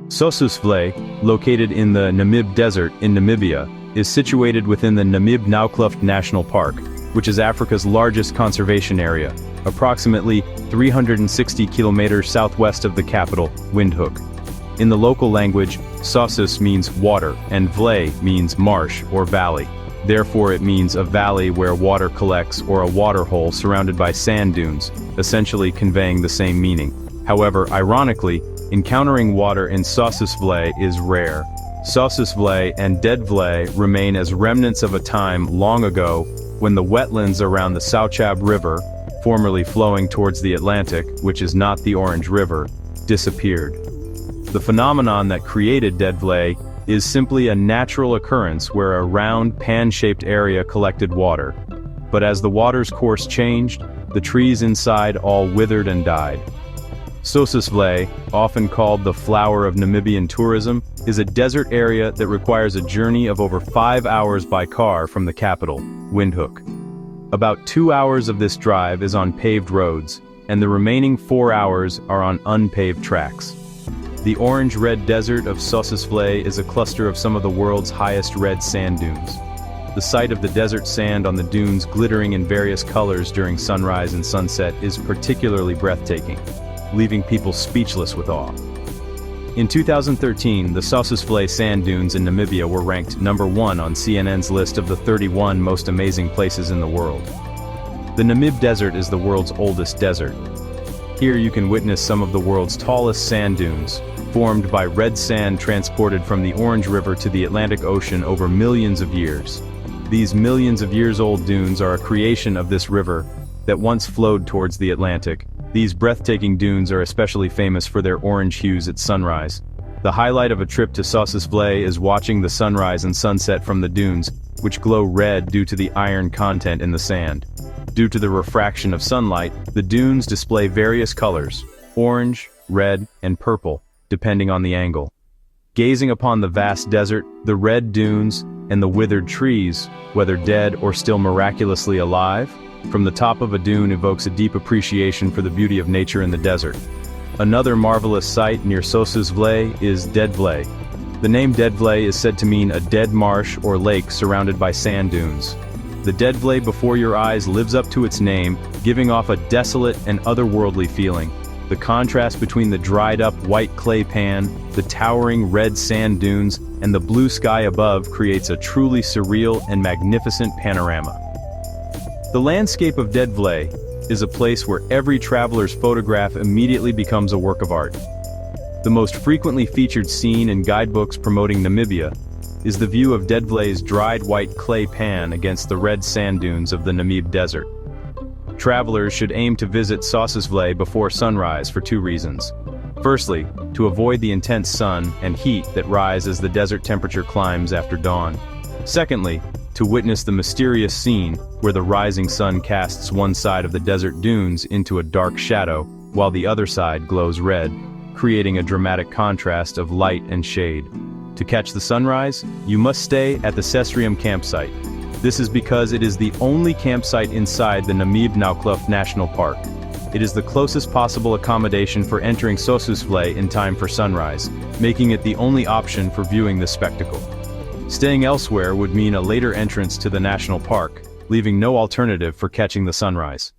Sossusvlei, located in the Namib Desert in Namibia, is situated within the Namib National Park, which is Africa's largest conservation area, approximately 360 kilometers southwest of the capital, Windhoek. In the local language, Sossus means water, and Vlei means marsh or valley. Therefore it means a valley where water collects or a waterhole surrounded by sand dunes, essentially conveying the same meaning. However, ironically, encountering water in Sossusvlei is rare. Sossusvlei and Deadvlei remain as remnants of a time long ago when the wetlands around the Souchab River, formerly flowing towards the Atlantic, which is not the Orange River, disappeared. The phenomenon that created Deadvlei is simply a natural occurrence where a round, pan-shaped area collected water. But as the water's course changed, the trees inside all withered and died. Sossusvlei, often called the flower of Namibian tourism, is a desert area that requires a journey of over 5 hours by car from the capital, Windhoek. About 2 hours of this drive is on paved roads, and the remaining 4 hours are on unpaved tracks. The orange-red desert of Sossusvlei is a cluster of some of the world's highest red sand dunes. The sight of the desert sand on the dunes glittering in various colors during sunrise and sunset is particularly breathtaking, leaving people speechless with awe. In 2013, the Sossusvlei sand dunes in Namibia were ranked #1 on CNN's list of the 31 most amazing places in the world. The Namib Desert is the world's oldest desert. Here you can witness some of the world's tallest sand dunes, formed by red sand transported from the Orange River to the Atlantic Ocean over millions of years. These millions of years old dunes are a creation of this river that once flowed towards the Atlantic. These breathtaking dunes are especially famous for their orange hues at sunrise. The highlight of a trip to Sossusvlei is watching the sunrise and sunset from the dunes, which glow red due to the iron content in the sand. Due to the refraction of sunlight, the dunes display various colors, orange, red, and purple, depending on the angle. Gazing upon the vast desert, the red dunes, and the withered trees, whether dead or still miraculously alive, from the top of a dune evokes a deep appreciation for the beauty of nature in the desert. Another marvelous sight near Sossusvlei is Deadvlei. The name Deadvlei is said to mean a dead marsh or lake surrounded by sand dunes. The Deadvlei before your eyes lives up to its name, giving off a desolate and otherworldly feeling. The contrast between the dried-up white clay pan, the towering red sand dunes, and the blue sky above creates a truly surreal and magnificent panorama. The landscape of Deadvlei is a place where every traveler's photograph immediately becomes a work of art. The most frequently featured scene in guidebooks promoting Namibia is the view of Deadvlei's dried white clay pan against the red sand dunes of the Namib Desert. Travelers should aim to visit Sossusvlei before sunrise for 2 reasons. Firstly, to avoid the intense sun and heat that rise as the desert temperature climbs after dawn. Secondly, to witness the mysterious scene where the rising sun casts one side of the desert dunes into a dark shadow, while the other side glows red, creating a dramatic contrast of light and shade. To catch the sunrise, you must stay at the Sesrium campsite. This is because it is the only campsite inside the Namib National Park. It is the closest possible accommodation for entering Sossusvlei in time for sunrise, making it the only option for viewing this spectacle. Staying elsewhere would mean a later entrance to the national park, leaving no alternative for catching the sunrise.